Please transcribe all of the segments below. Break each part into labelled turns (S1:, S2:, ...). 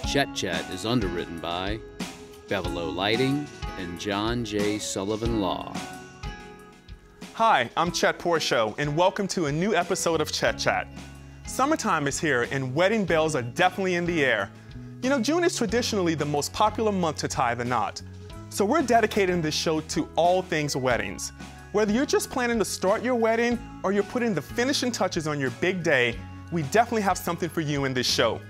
S1: Chet is underwritten by Beverlo Lighting and John J. Sullivan Law.
S2: Hi, I'm Chet Porcho, and welcome to a new episode of Chet Chat. Summertime is here, and wedding bells are definitely in the air. You know, June is traditionally the most popular month to tie the knot. So we're dedicating this show to all things weddings. Whether you're just planning to start your wedding or you're putting the finishing touches on your big day, we definitely have something for you in this show.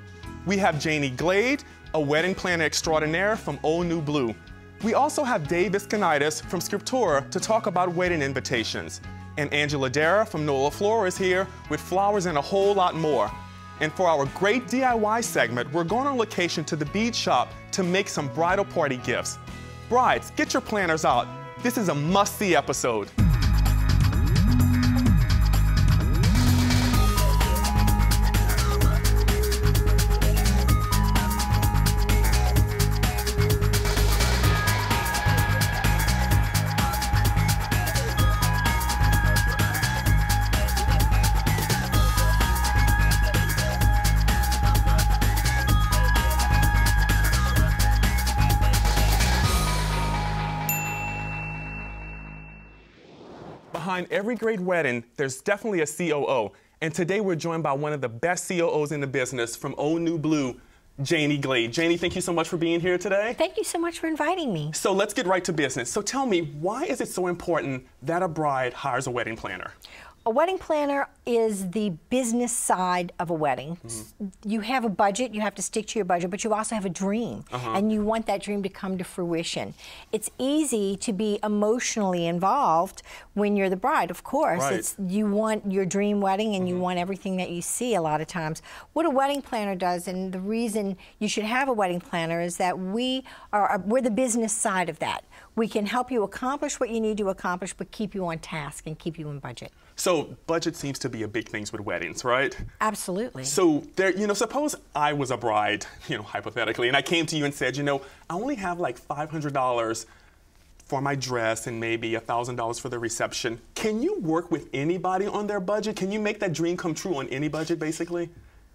S2: We have Janie Glade, a wedding planner extraordinaire from Old New Blue. We also have Dave Iskanitis from Scriptura to talk about wedding invitations. And Angela Dara from Nola Flora is here with flowers and a whole lot more. And for our great DIY segment, we're going on location to the bead shop to make some bridal party gifts. Brides, get your planners out. This is a must-see episode. Behind every great wedding, there's definitely a COO. And today we're joined by one of the best COOs in the business from Old New Blue, Janie Glade. Janie, thank you so much for being here today.
S3: Thank you so much for inviting me.
S2: So let's get right to business. So tell me, why is it so important that a bride hires a wedding planner?
S3: A wedding planner is the business side of a wedding. You have a budget, you have to stick to your budget, but you also have a dream, and you want that dream to come to fruition. It's easy to be emotionally involved when you're the bride, of course.
S2: Right.
S3: You want your dream wedding, and you want everything that you see a lot of times. What a wedding planner does, and the reason you should have a wedding planner, is that we're the business side of that. We can help you accomplish what you need to accomplish, but keep you on task and keep you in budget.
S2: So budget seems to be a big thing with weddings, right?
S3: Absolutely.
S2: So there, suppose I was a bride, hypothetically, and I came to you and said, I only have like $500 for my dress and maybe $1,000 for the reception. Can you work with anybody on their budget? Can you make that dream come true on any budget, basically?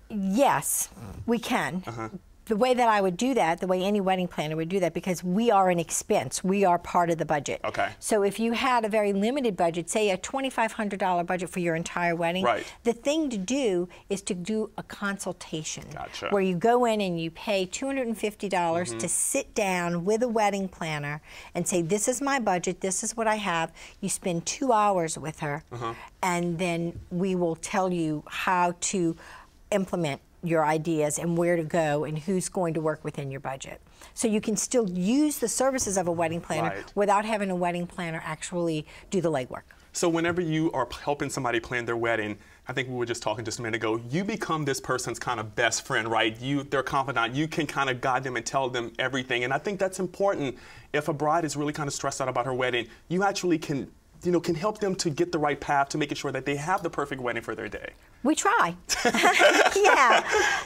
S3: Yes, we can. The way that I would do that, the way any wedding planner would do that, because we are an expense, we are part of the budget.
S2: Okay.
S3: So if you had a very limited budget, say a $2,500 budget for your entire wedding,
S2: right,
S3: the thing to do is to do a consultation.
S2: Gotcha.
S3: Where you go in and you pay $250 to sit down with a wedding planner and say, this is my budget, this is what I have. You spend 2 hours with her, and then we will tell you how to implement your ideas and where to go and who's going to work within your budget. So you can still use the services of a wedding planner without having a wedding planner actually do the legwork.
S2: So whenever you are helping somebody plan their wedding, I think we were just talking just a minute ago, you become this person's kind of best friend, right? They're confidant. You can kind of guide them and tell them everything. And I think that's important. If a bride is really kind of stressed out about her wedding, you actually can help them to get the right path to making sure that they have the perfect wedding for their day.
S3: We try.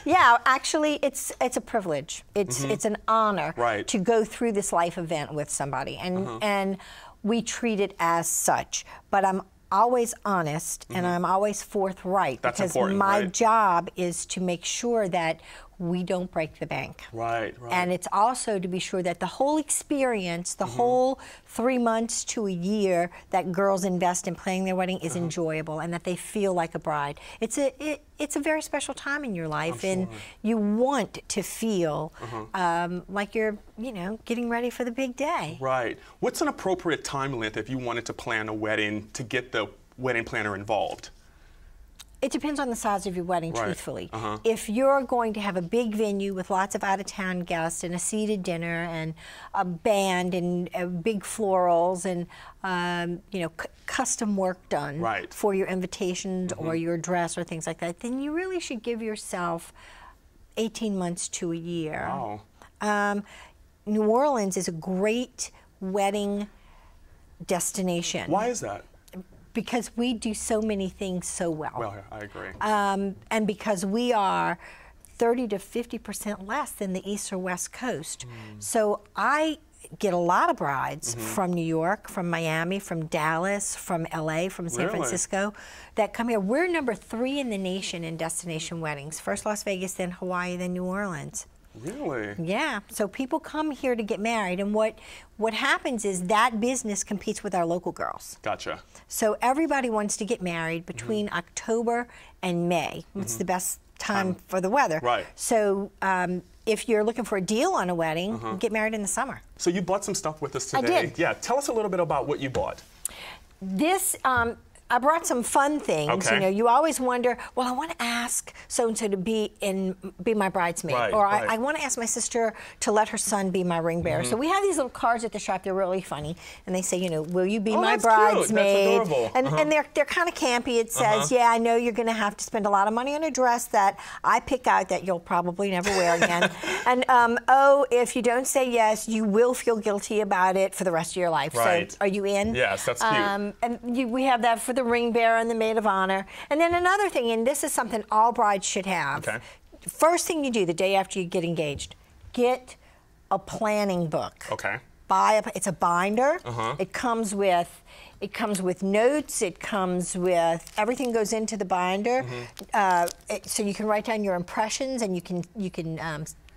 S3: Yeah. Actually, it's a privilege. It's an honor to go through this life event with somebody, and we treat it as such. But I'm always honest, and I'm always forthright.
S2: That's
S3: because
S2: important,
S3: my
S2: right?
S3: job is to make sure that we don't break the bank.
S2: Right.
S3: And it's also to be sure that the whole experience, the whole 3 months to a year that girls invest in planning their wedding is enjoyable, and that they feel like a bride. It's a very special time in your life, and you want to feel like you're, getting ready for the big day.
S2: Right. What's an appropriate time length if you wanted to plan a wedding to get the wedding planner involved?
S3: It depends on the size of your wedding, truthfully. If you're going to have a big venue with lots of out-of-town guests and a seated dinner and a band and big florals and custom work done for your invitations or your dress or things like that, then you really should give yourself 18 months to a year.
S2: Wow.
S3: New Orleans is a great wedding destination.
S2: Why is that?
S3: Because we do so many things so well.
S2: Well, I agree.
S3: And because we are 30 to 50% less than the East or West Coast. So I get a lot of brides from New York, from Miami, from Dallas, from LA, from San Francisco that come here. We're #3 in the nation in destination weddings. First Las Vegas, then Hawaii, then New Orleans.
S2: Really?
S3: Yeah. So people come here to get married, and what happens is that business competes with our local girls.
S2: Gotcha.
S3: So everybody wants to get married between October and May. It's the best time for the weather.
S2: Right.
S3: So if you're looking for a deal on a wedding, get married in the summer.
S2: So you bought some stuff with us today.
S3: I did.
S2: Yeah. Tell us a little bit about what you bought.
S3: This, I brought some fun things.
S2: Okay.
S3: You know, you always wonder, well, I want to ask so-and-so to be my bridesmaid.
S2: Right,
S3: or
S2: right.
S3: I want to ask my sister to let her son be my ring bearer. So we have these little cards at the shop. They're really funny. And they say, you know, will you be my
S2: that's cute.
S3: bridesmaid?
S2: That's adorable.
S3: And they're kind of campy. It says, yeah, I know you're going to have to spend a lot of money on a dress that I pick out that you'll probably never wear again. And, oh, if you don't say yes, you will feel guilty about it for the rest of your life.
S2: Right.
S3: So are you in?
S2: Yes, that's cute.
S3: And we have that for the ring bearer and the maid of honor. And then another thing, and this is something all brides should have.
S2: Okay.
S3: First thing you do the day after you get engaged, get a planning book.
S2: Okay.
S3: It's a binder. It comes with notes. It comes with everything goes into the binder. So you can write down your impressions, and you can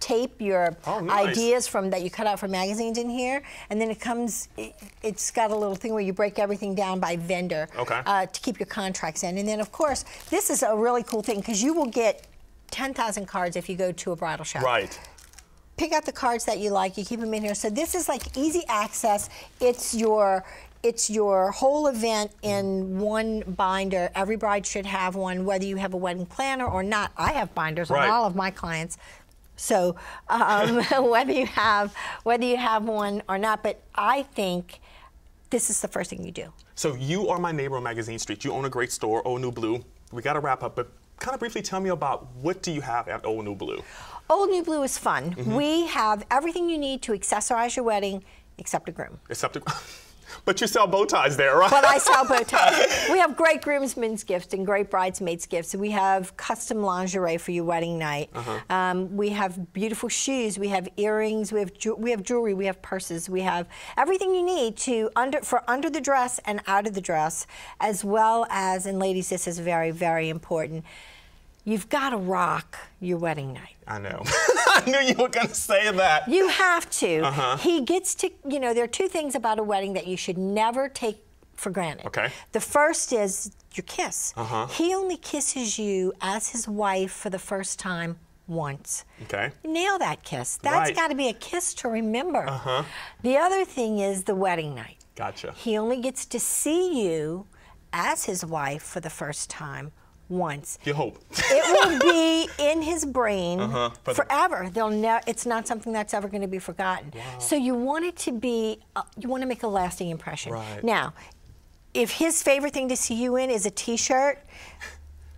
S3: tape your ideas that you cut out from magazines in here, and then it's got a little thing where you break everything down by vendor to keep your contracts in. And then, of course, this is a really cool thing because you will get 10,000 cards if you go to a bridal shop.
S2: Right.
S3: Pick out the cards that you like. You keep them in here. So this is like easy access. It's your whole event in one binder. Every bride should have one, whether you have a wedding planner or not. I have binders on all of my clients. So whether you have one or not, but I think this is the first thing you do.
S2: So you are my neighbor on Magazine Street. You own a great store, Old New Blue. We got to wrap up, but kind of briefly tell me about what do you have at Old New Blue?
S3: Old New Blue is fun. We have everything you need to accessorize your wedding except a groom.
S2: But you sell bow ties there, right?
S3: But I sell bow ties. We have great groomsmen's gifts and great bridesmaids gifts. We have custom lingerie for your wedding night. We have beautiful shoes. We have earrings. We have jewelry. We have purses. We have everything you need for under the dress and out of the dress, as well as, and ladies, this is very, very important. You've got to rock your wedding night.
S2: I know. I knew you were going to say that.
S3: You have to. He gets to, there are two things about a wedding that you should never take for granted.
S2: Okay.
S3: The first is your kiss. He only kisses you as his wife for the first time once.
S2: Okay.
S3: Nail that kiss. That's got to be a kiss to remember. The other thing is the wedding night.
S2: Gotcha.
S3: He only gets to see you as his wife for the first time once.
S2: You hope.
S3: It will be in his brain forever. It's not something that's ever going to be forgotten.
S2: Wow.
S3: So you want it to be, you want to make a lasting impression.
S2: Right.
S3: Now, if his favorite thing to see you in is a T-shirt,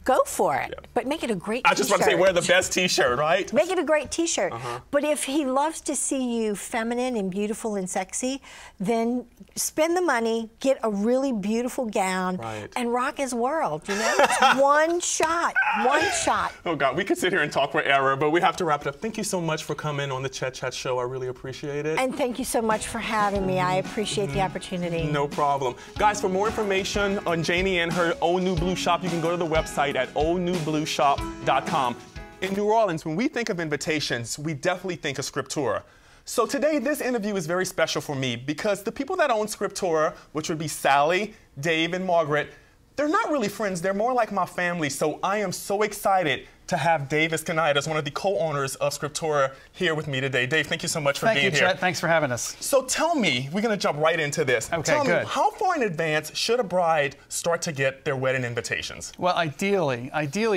S3: go for it. But make it a great T-shirt.
S2: I just want to say, wear the best T-shirt, right?
S3: Make it a great T-shirt. But if he loves to see you feminine and beautiful and sexy, then spend the money, get a really beautiful gown, and rock his world. It's one shot. One shot.
S2: Oh, God, we could sit here and talk forever, but we have to wrap it up. Thank you so much for coming on the Chet Chat Show. I really appreciate it.
S3: And thank you so much for having me. I appreciate the opportunity.
S2: No problem. Guys, for more information on Janie and her Old New Blue shop, you can go to the website at oldnewblueshop.com. In New Orleans, when we think of invitations, we definitely think of Scriptura. So today, this interview is very special for me because the people that own Scriptura, which would be Sally, Dave, and Margaret, they're not really friends. They're more like my family. So I am so excited to have Dave Escanitas, one of the co-owners of Scriptura, here with me today. Dave, thank you so much for being here.
S4: Thank you, Chet. Thanks for having us.
S2: So tell me, we're going to jump right into this.
S4: Okay,
S2: tell
S4: good.
S2: me, how far in advance should a bride start to get their wedding invitations?
S4: Well, ideally,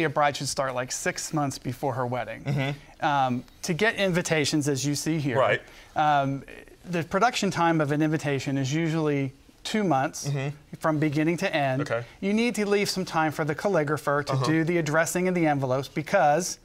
S4: a bride should start like 6 months before her wedding. To get invitations, as you see here, the production time of an invitation is usually 2 months from beginning to end.
S2: Okay.
S4: You need to leave some time for the calligrapher to do the addressing of the envelopes because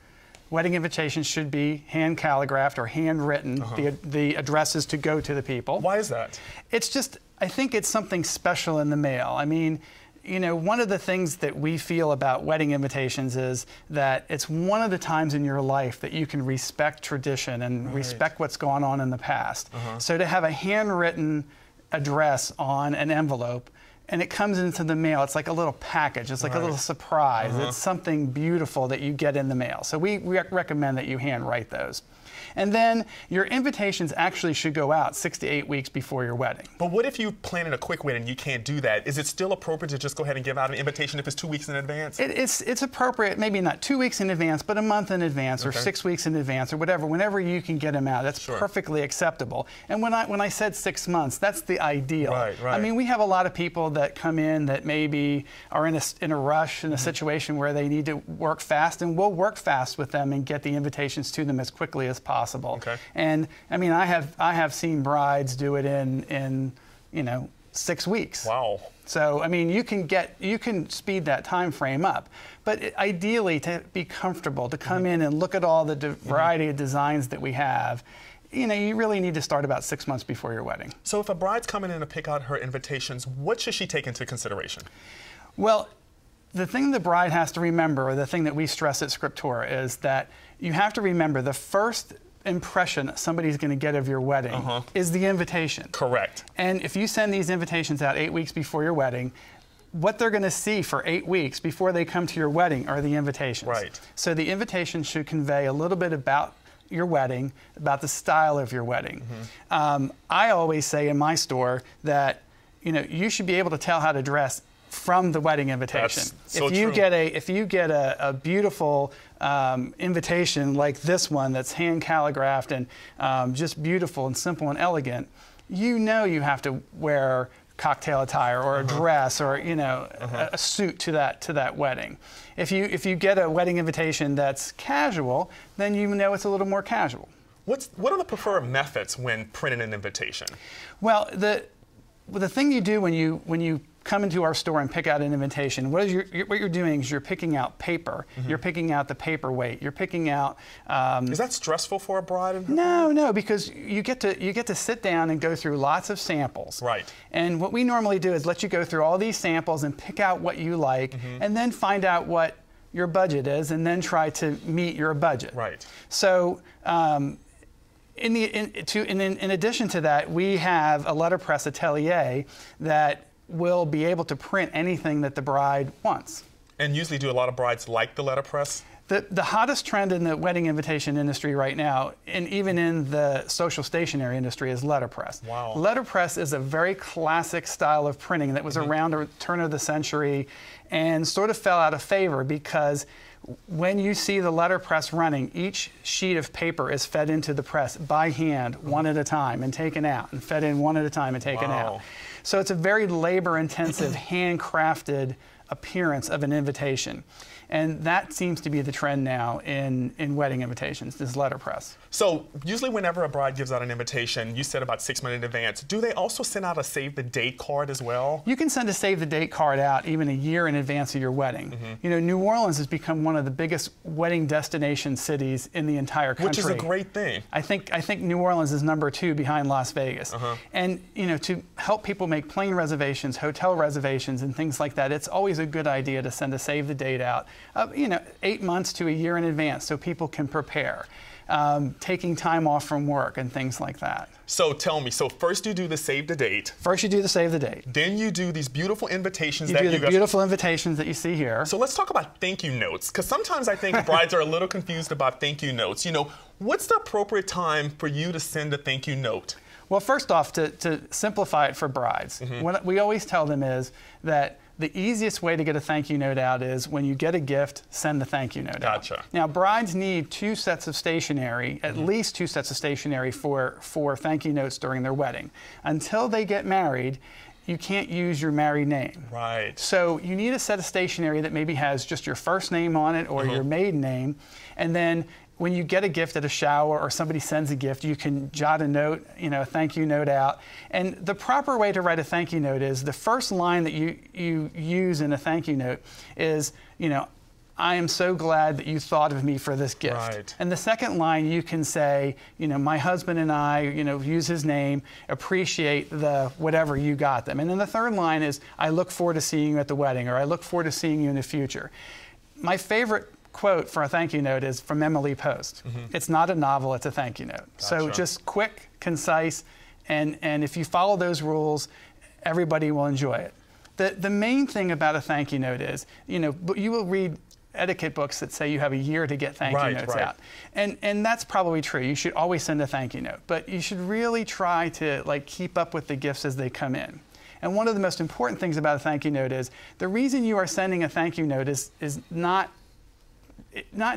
S4: wedding invitations should be hand calligraphed or handwritten, the addresses to go to the people.
S2: Why is that?
S4: It's just, I think it's something special in the mail. I mean, one of the things that we feel about wedding invitations is that it's one of the times in your life that you can respect tradition and respect what's gone on in the past. So to have a handwritten address on an envelope and it comes into the mail, it's like a little package, it's like a little surprise. It's something beautiful that you get in the mail. So we recommend that you handwrite those. And then your invitations actually should go out 6 to 8 weeks before your wedding.
S2: But what if you plan in a quick wedding and you can't do that? Is it still appropriate to just go ahead and give out an invitation if it's 2 weeks in advance?
S4: It's appropriate, maybe not 2 weeks in advance, but a month in advance or 6 weeks in advance or whatever, whenever you can get them out. That's perfectly acceptable. And when I said 6 months, that's the ideal.
S2: Right.
S4: I mean, we have a lot of people that come in that maybe are in a rush, in a situation where they need to work fast, and we'll work fast with them and get the invitations to them as quickly as possible.
S2: Okay.
S4: And I mean, I have seen brides do it in 6 weeks.
S2: Wow.
S4: So I mean, you can speed that time frame up, but ideally to be comfortable, to come in and look at all the variety of designs that we have, you really need to start about 6 months before your wedding.
S2: So if a bride's coming in to pick out her invitations, what should she take into consideration?
S4: Well, the thing the bride has to remember, or the thing that we stress at Scriptura, is that you have to remember the first impression somebody's going to get of your wedding is the invitation.
S2: Correct.
S4: And if you send these invitations out 8 weeks before your wedding, what they're going to see for 8 weeks before they come to your wedding are the invitations.
S2: Right.
S4: So the invitation should convey a little bit about your wedding, about the style of your wedding. I always say in my store that you should be able to tell how to dress from the wedding invitation.
S2: That's so
S4: if you
S2: true.
S4: if you get a beautiful invitation like this one that's hand calligraphed and just beautiful and simple and elegant, you have to wear cocktail attire or a dress or a suit to that wedding. If you get a wedding invitation that's casual, then it's a little more casual.
S2: What are the preferred methods when printing an invitation?
S4: Well, the thing you do when you come into our store and pick out an invitation, what you're doing is you're picking out paper. You're picking out the paperweight. You're picking out.
S2: Is that stressful for a bride?
S4: No, because you get to sit down and go through lots of samples.
S2: Right.
S4: And what we normally do is let you go through all these samples and pick out what you like, and then find out what your budget is, and then try to meet your budget.
S2: Right.
S4: So. In addition to that, we have a letterpress atelier that will be able to print anything that the bride wants.
S2: And usually do a lot of brides like the letterpress?
S4: The hottest trend in the wedding invitation industry right now, and even in the social stationery industry, is letterpress.
S2: Wow.
S4: Letterpress is a very classic style of printing that was around the turn of the century and sort of fell out of favor because when you see the letterpress running, each sheet of paper is fed into the press by hand, one at a time, and taken out, and fed in one at a time and taken out. So it's a very labor-intensive, handcrafted appearance of an invitation. And that seems to be the trend now in wedding invitations, this letterpress.
S2: So usually whenever a bride gives out an invitation, you said about 6 months in advance, do they also send out a save the date card as well?
S4: You can send a save the date card out even a year in advance of your wedding. New Orleans has become one of the biggest wedding destination cities in the entire country.
S2: Which is a great thing.
S4: I think New Orleans is #2 behind Las Vegas. And to help people make plane reservations, hotel reservations, and things like that, it's always a good idea to send a save the date out, 8 months to a year in advance so people can prepare. Taking time off from work and things like that.
S2: So tell me, so first you do the save the date.
S4: First you do the save the date.
S2: Then you do these beautiful invitations
S4: You do the beautiful invitations that you see here.
S2: So let's talk about thank you notes, because sometimes I think brides are a little confused about thank you notes. What's the appropriate time for you to send a thank you note?
S4: Well, first off, to simplify it for brides, what we always tell them is that the easiest way to get a thank you note out is when you get a gift, send the thank you note out.
S2: Gotcha.
S4: Now, brides need 2 sets of stationery, at least 2 sets of stationery for thank you notes during their wedding. Until they get married, you can't use your married name.
S2: Right.
S4: So you need a set of stationery that maybe has just your first name on it or your maiden name, and then when you get a gift at a shower or somebody sends a gift, you can jot a note, a thank you note out. And the proper way to write a thank you note is the first line that you use in a thank you note is, I am so glad that you thought of me for this gift.
S2: Right.
S4: And the second line you can say, my husband and I, use his name, appreciate the whatever you got them. And then the third line is, I look forward to seeing you at the wedding, or I look forward to seeing you in the future. My favorite quote for a thank you note is from Emily Post. It's not a novel, it's a thank you note.
S2: Gotcha.
S4: So just quick, concise, and if you follow those rules, everybody will enjoy it. The main thing about a thank you note is, you will read etiquette books that say you have a year to get thank you notes out. And that's probably true. You should always send a thank you note. But you should really try to like keep up with the gifts as they come in. And one of the most important things about a thank you note is the reason you are sending a thank you note is not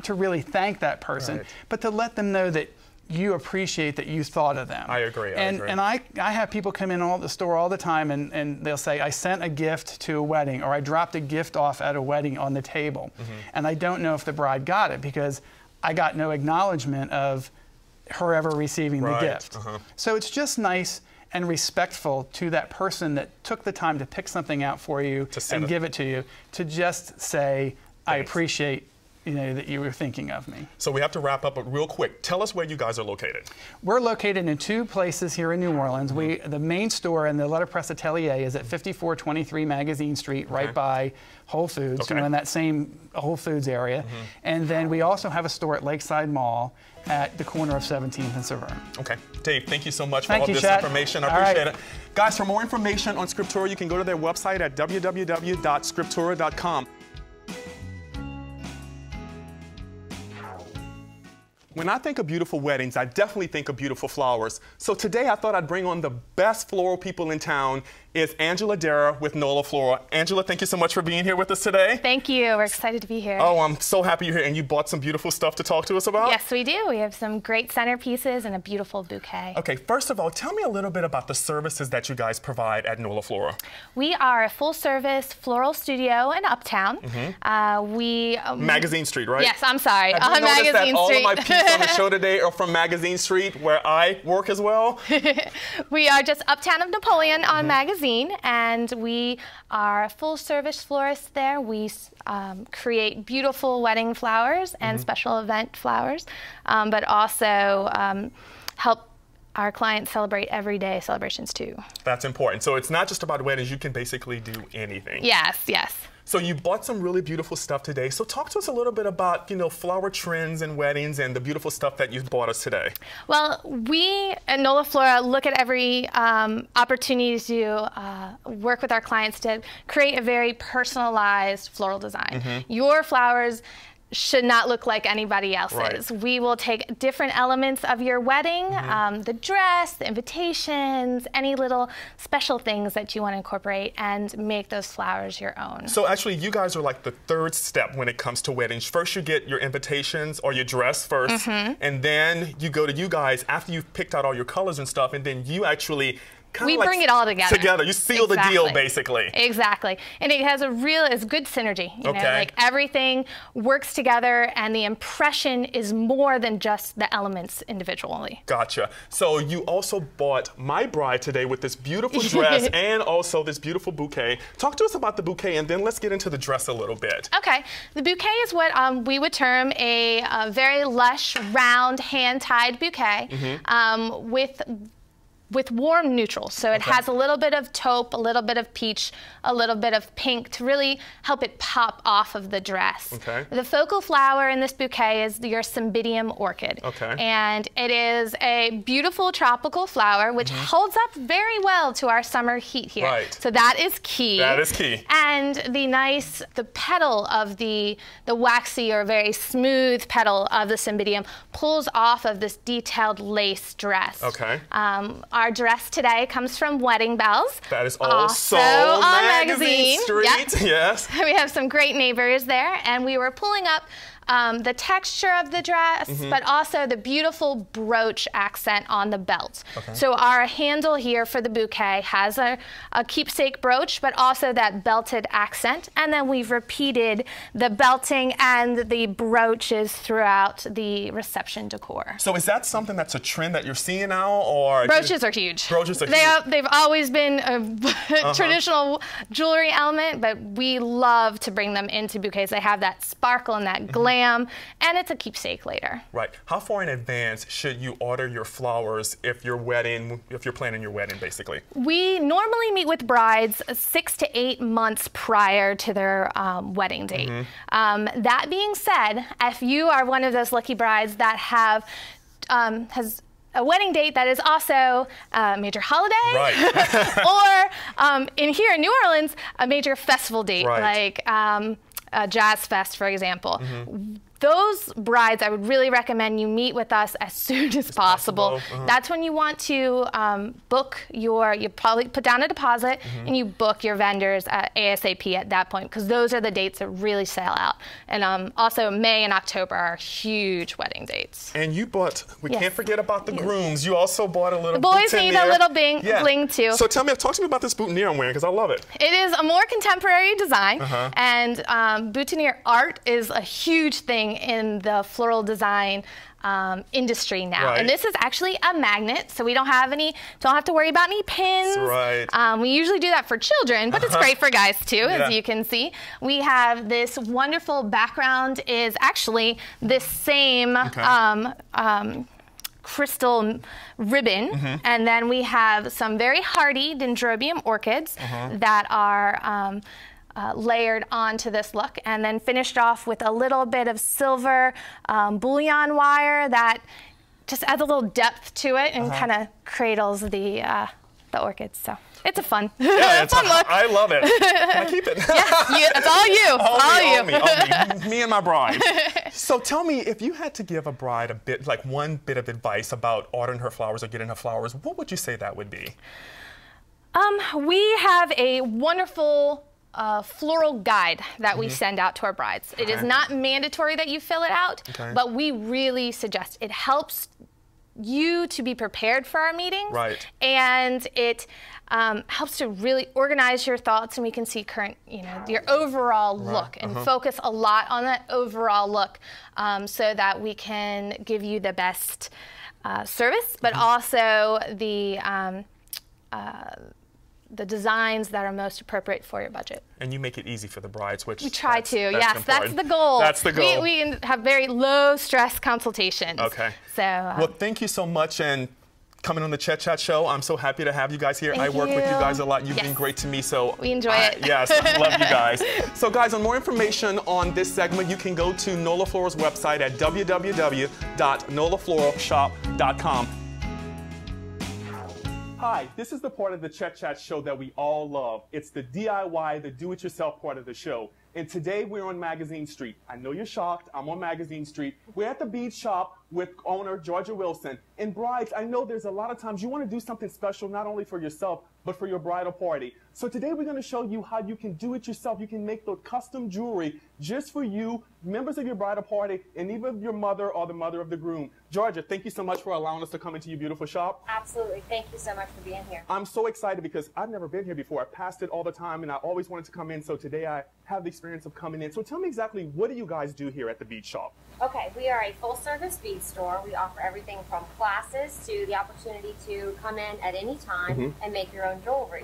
S4: to really thank that person, but to let them know that you appreciate that you thought of them.
S2: I agree.
S4: And I have people come in the store all the time and they'll say, I sent a gift to a wedding, or I dropped a gift off at a wedding on the table. And I don't know if the bride got it because I got no acknowledgement of her ever receiving the gift. So it's just nice and respectful to that person that took the time to pick something out for you and give it to you, to just say, I appreciate that you were thinking of me.
S2: So we have to wrap up, but real quick, tell us where you guys are located.
S4: We're located in 2 places here in New Orleans. The main store and the letterpress atelier is at 5423 Magazine Street, right by Whole Foods, in that same Whole Foods area. And then we also have a store at Lakeside Mall at the corner of 17th and Severn. Okay.
S2: Dave, thank you so much for all this information. I appreciate it. Guys, for more information on Scriptura, you can go to their website at www.scriptura.com. When I think of beautiful weddings, I definitely think of beautiful flowers. So today I thought I'd bring on the best floral people in town. Is Angela Dara with NOLA Floral. Angela, thank you so much for being here with us today.
S5: Thank you. We're excited to be here.
S2: Oh, I'm so happy you're here. And you bought some beautiful stuff to talk to us about?
S5: Yes, we do. We have some great centerpieces and a beautiful bouquet.
S2: Okay, first of all, tell me a little bit about the services that you guys provide at NOLA Floral.
S5: We are a full-service floral studio in Uptown.
S2: Magazine Street, right?
S5: Yes, I'm sorry.
S2: On
S5: Magazine
S2: Street. All of my peeps on the show today are from Magazine Street, where I work as well.
S5: We are just Uptown of Napoleon on Magazine, and we are a full-service florist there. We create beautiful wedding flowers and special event flowers, but also help our clients celebrate everyday celebrations too.
S2: That's important. So it's not just about weddings. You can basically do anything.
S5: Yes, yes.
S2: So you bought some really beautiful stuff today. So talk to us a little bit about, flower trends and weddings and the beautiful stuff that you've bought us today.
S5: Well, we at NOLA Flora look at every opportunity to work with our clients to create a very personalized floral design. Your flowers should not look like anybody else's. We will take different elements of your wedding, the dress, the invitations, any little special things that you want to incorporate, and make those flowers your own.
S2: So actually, you guys are like the third step when it comes to weddings. First, you get your invitations or your dress first, and then you go to you guys after you've picked out all your colors and stuff, and then you actually
S5: we bring it all together.
S2: You seal the deal, basically.
S5: Exactly. And it has it's good synergy. You know, like everything works together, and the impression is more than just the elements individually.
S2: Gotcha. So you also bought my bride today with this beautiful dress and also this beautiful bouquet. Talk to us about the bouquet, and then let's get into the dress a little bit.
S5: Okay. The bouquet is what we would term a very lush, round, hand-tied bouquet with warm neutrals. So it has a little bit of taupe, a little bit of peach, a little bit of pink to really help it pop off of the dress. The focal flower in this bouquet is your Cymbidium orchid. And it is a beautiful tropical flower which holds up very well to our summer heat here. So that is key.
S2: That is key.
S5: And the petal of the waxy or very smooth petal of the Cymbidium pulls off of this detailed lace dress. Our dress today comes from Wedding Bells.
S2: That is also on Magazine Street. Yes.
S5: We have some great neighbors there, and we were pulling up the texture of the dress, but also the beautiful brooch accent on the belt. So our handle here for the bouquet has a keepsake brooch, but also that belted accent. And then we've repeated the belting and the brooches throughout the reception decor.
S2: So is that something that's a trend that you're seeing now, or?
S5: Brooches are huge.
S2: Brooches are huge.
S5: They've always been a traditional jewelry element, but we love to bring them into bouquets. They have that sparkle and that glam. And it's a keepsake later.
S2: Right. How far in advance should you order your flowers if you're planning your wedding, basically?
S5: We normally meet with brides 6 to 8 months prior to their wedding date. That being said, if you are one of those lucky brides that has a wedding date that is also a major holiday, or here in New Orleans, a major festival date, like Jazz Fest, for example. Those brides, I would really recommend you meet with us as soon as possible. That's when you want to book you probably put down a deposit and you book your vendors at ASAP at that point, because those are the dates that really sell out. And also May and October are huge wedding dates.
S2: And you bought, we can't forget about the grooms. You also bought a little
S5: The boys need a little bling too.
S2: So talk to me about this boutonniere I'm wearing, because I love it.
S5: It is a more contemporary design, and boutonniere art is a huge thing in the floral design industry now. And this is actually a magnet, so we don't have to worry about any pins. We usually do that for children, but it's great for guys too, as you can see. We have this wonderful background is actually this same crystal ribbon, and then we have some very hardy dendrobium orchids that are layered onto this look, and then finished off with a little bit of silver bullion wire that just adds a little depth to it and kind of cradles the orchids. So it's a fun, fun look.
S2: I love it. Can I keep it?
S5: Yeah, it's all you.
S2: All me and my bride. So tell me, if you had to give a bride a bit, like one bit of advice about ordering her flowers or getting her flowers, what would you say that would be?
S5: We have a wonderful floral guide that we send out to our brides. It is not mandatory that you fill it out, but we really suggest it. Helps you to be prepared for our meetings, and it helps to really organize your thoughts, and we can see current, your overall look, and focus a lot on that overall look, so that we can give you the best service, but also the designs that are most appropriate for your budget.
S2: And you make it easy for the brides, which
S5: we try to. Yes, that's the goal.
S2: That's the goal.
S5: We have very low stress consultations.
S2: Okay.
S5: So.
S2: Well, thank you so much, and coming on the Chet Chat Show. I'm so happy to have you guys here. I work with you guys a lot. You've been great to me, so
S5: we enjoy it.
S2: Yes, I love you guys. So guys, on more information on this segment, you can go to Nola Floral's website at www.nolafloralshop.com. Hi, this is the part of the Chet Chat Show that we all love. It's the DIY, the do-it-yourself part of the show. And today we're on Magazine Street. I know you're shocked. I'm on Magazine Street. We're at the bead shop with owner Georgia Wilson. And brides, I know there's a lot of times you want to do something special, not only for yourself, but for your bridal party. So today we're going to show you how you can do it yourself. You can make the custom jewelry just for you, members of your bridal party, and even your mother or the mother of the groom. Georgia, thank you so much for allowing us to come into your beautiful shop.
S6: Absolutely. Thank you so much for being here.
S2: I'm so excited because I've never been here before. I passed it all the time, and I always wanted to come in, so today I have the experience of coming in. So tell me exactly, what do you guys do here at the bead shop?
S6: Okay, we are a full-service bead store. We offer everything from classes to the opportunity to come in at any time and make your own jewelry.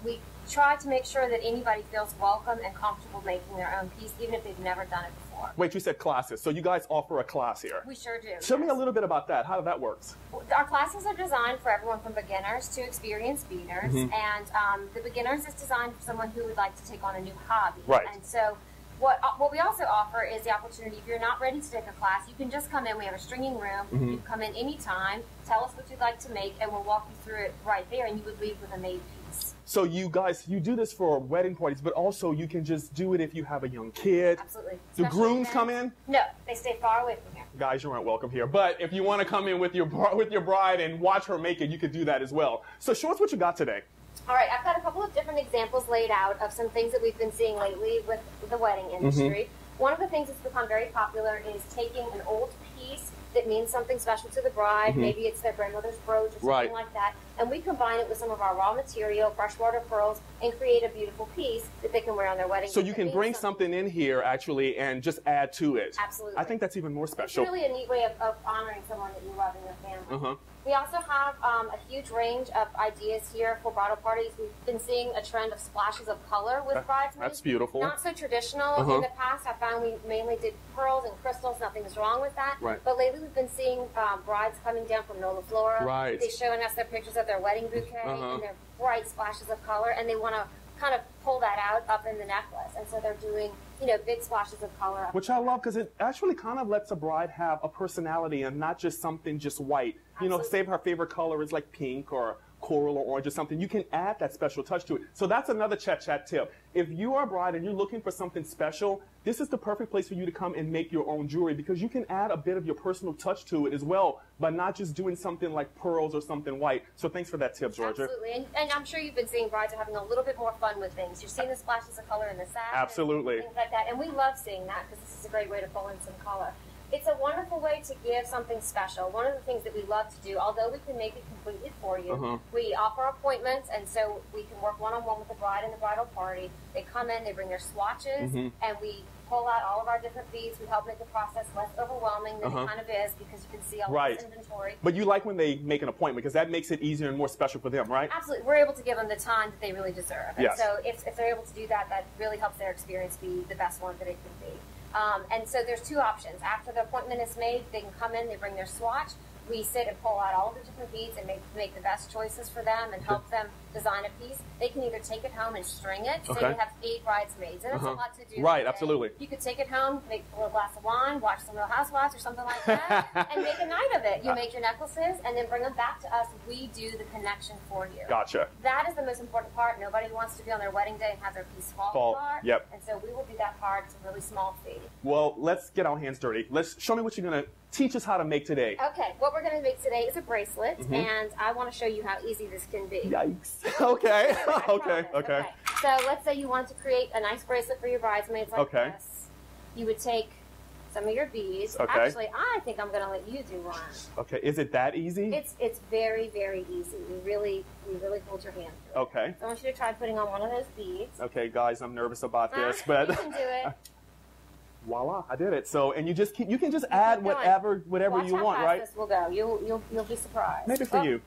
S6: We try to make sure that anybody feels welcome and comfortable making their own piece, even if they've never done it before.
S2: Wait, you said classes, so you guys offer a class here?
S6: We sure do.
S2: Tell me a little bit about that, how that works.
S6: Our classes are designed for everyone from beginners to experienced beaders, and the beginners is designed for someone who would like to take on a new hobby. And so what we also offer is the opportunity, if you're not ready to take a class, you can just come in. We have a stringing room. You can come in anytime, tell us what you'd like to make, and we'll walk you through it right there, and you would leave with a made piece.
S2: So you guys, you do this for wedding parties, but also you can just do it if you have a young kid.
S6: Absolutely.
S2: Do grooms come in?
S6: No, they stay far away from here.
S2: Guys, you aren't welcome here. But if you want to come in with your bride and watch her make it, you could do that as well. So show us what you got today.
S6: All right, I've got a couple of different examples laid out of some things that we've been seeing lately with the wedding industry. One of the things that's become very popular is taking an old piece that means something special to the bride. Maybe it's their grandmother's brooch or something like that. And we combine it with some of our raw material, freshwater pearls, and create a beautiful piece that they can wear on their wedding.
S2: So you can bring something in here, actually, and just add to it.
S6: Absolutely.
S2: I think that's even more special.
S6: It's really a neat way of honoring someone that you love in your family. We also have a huge range of ideas here for bridal parties. We've been seeing a trend of splashes of color with bridesmaids.
S2: That's beautiful.
S6: Not so traditional. In the past, I found we mainly did pearls and crystals. Nothing's wrong with that. But lately, we've been seeing brides coming down from Nola Flora. They're showing us their pictures of their wedding bouquet and their bright splashes of color, and they want to kind of pull that out up in the necklace. And so they're doing, big splashes of color.
S2: Which I love, because it actually kind of lets a bride have a personality and not just something just white. Say her favorite color is like pink or coral or orange or something, you can add that special touch to it. So that's another Chet Chat tip. If you are a bride and you're looking for something special, this is the perfect place for you to come and make your own jewelry, because you can add a bit of your personal touch to it as well, but not just doing something like pearls or something white. So thanks for that tip, Georgia.
S6: Absolutely, and I'm sure you've been seeing brides are having a little bit more fun with things. You're seeing the splashes of color in the satin.
S2: Absolutely.
S6: Things like that, and we love seeing that because this is a great way to pull in some color. It's a wonderful way to give something special. One of the things that we love to do, although we can make it completely for you, we offer appointments, and so we can work one-on-one with the bride and the bridal party. They come in, they bring their swatches, and we pull out all of our different beads. We help make the process less overwhelming than it kind of is, because you can see all this inventory.
S2: But you like when they make an appointment, because that makes it easier and more special for them, right?
S6: Absolutely. We're able to give them the time that they really deserve. And so if they're able to do that, that really helps their experience be the best one that it can be. And so there's two options. After the appointment is made, they can come in, they bring their swatch. We sit and pull out all of the different beads and make the best choices for them and help them design a piece. They can either take it home and string it. Say you have 8 bridesmaids, and that's a lot to do.
S2: Right, absolutely.
S6: You could take it home, make a little glass of wine, watch some Real Housewives or something like that, and make a night of it. You make your necklaces and then bring them back to us. We do the connection for you.
S2: Gotcha.
S6: That is the most important part. Nobody wants to be on their wedding day and have their piece fall apart.
S2: Yep.
S6: And so we will do that part. It's a really small fee.
S2: Well, let's get our hands dirty. Show me what you're going to teach us how to make today.
S6: Okay, what we're going to make today is a bracelet, and I want to show you how easy this can be.
S2: Yikes. Okay. Okay.
S6: So let's say you want to create a nice bracelet for your bridesmaids like this. You would take some of your beads. Actually, I think I'm going to let you do one.
S2: Okay, is it that easy?
S6: It's very, very easy. We really hold your hand through it.
S2: Okay.
S6: So I want you to try putting on one of those beads.
S2: Okay, guys, I'm nervous about this, but
S6: you can do it.
S2: Voila, I did it. So, and you can just add whatever you want, right?
S6: Watch how fast this will go. You'll be surprised.
S2: Maybe for you.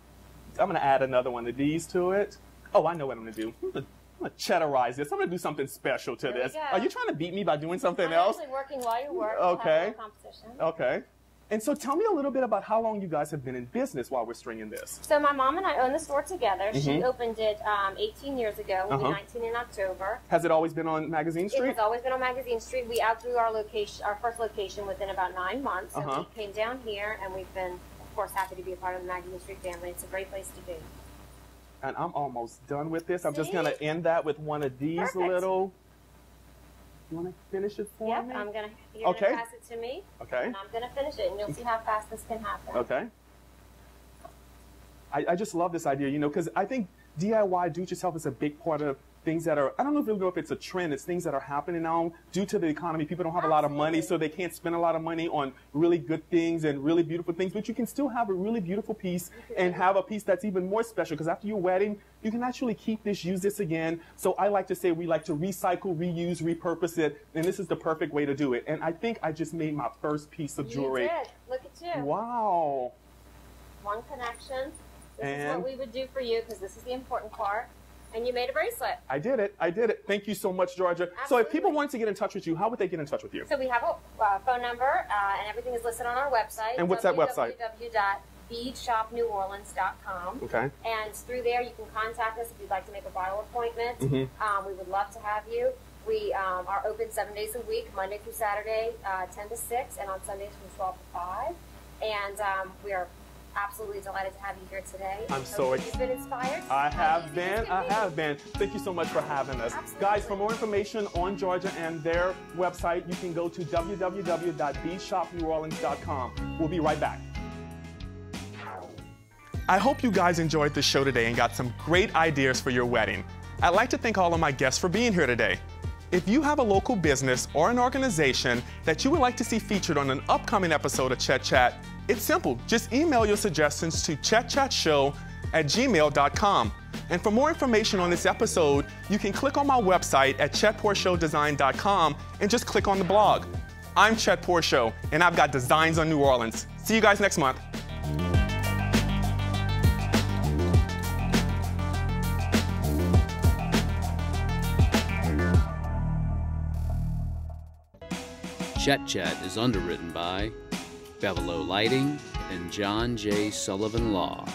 S2: I'm going to add another one of these to it. Oh, I know what I'm going to do. I'm going to cheddarize this. I'm going to do something special to this. Are you trying to beat me by doing something else?
S6: I'm actually working while you work.
S2: Okay.
S6: Competition.
S2: Okay. And so tell me a little bit about how long you guys have been in business while we're stringing this.
S6: So my mom and I own the store together. She opened it 18 years ago. We'll be 19 in October.
S2: Has it always been on Magazine Street?
S6: It has always been on Magazine Street. We outgrew our first location within about 9 months. So we came down here, and we've been, of course, happy to be a part of the Magazine Street family. It's a great place to be.
S2: And I'm almost done with this. I'm just going to end that with one of these little... You want to finish it for me?
S6: You're going to pass it to me.
S2: Okay.
S6: And I'm going to finish it, and you'll see how fast this can happen.
S2: Okay. I just love this idea, because I think DIY, do-it-yourself, is a big part of things that are, I don't know if it's a trend, it's things that are happening now due to the economy. People don't have a lot of money, so they can't spend a lot of money on really good things and really beautiful things, but you can still have a really beautiful piece and have a piece that's even more special, because after your wedding, you can actually keep this, use this again. So I like to say we like to recycle, reuse, repurpose it, and this is the perfect way to do it. And I think I just made my first piece of jewelry.
S6: You did. Look at you.
S2: Wow.
S6: One connection. This is what we would do for you, because this is the important part. And you made a bracelet.
S2: I did it. Thank you so much, Georgia.
S6: Absolutely.
S2: So if people wanted to get in touch with you, how would they get in touch with you?
S6: So we have a phone number, and everything is listed on our website.
S2: And what's that website?
S6: www.beadshopneworleans.com.
S2: Okay.
S6: And through there, you can contact us if you'd like to make a bridal appointment. We would love to have you. We are open 7 days a week, Monday through Saturday, 10 to 6, and on Sundays from 12 to 5. And we are absolutely delighted to have you here today.
S2: I'm so excited.
S6: You've been inspired.
S2: I have been. Thank you so much for having us.
S6: Absolutely.
S2: Guys, for more information on Georgia and their website, you can go to www.beadshopneworleans.com. We'll be right back. I hope you guys enjoyed the show today and got some great ideas for your wedding. I'd like to thank all of my guests for being here today. If you have a local business or an organization that you would like to see featured on an upcoming episode of Chet Chat, it's simple. Just email your suggestions to chetchatshow@gmail.com. And for more information on this episode, you can click on my website at chetportshowdesign.com and just click on the blog. I'm Chet Portshow, and I've got designs on New Orleans. See you guys next month.
S1: Chet Chat is underwritten by Bevel Lighting and John J. Sullivan Law.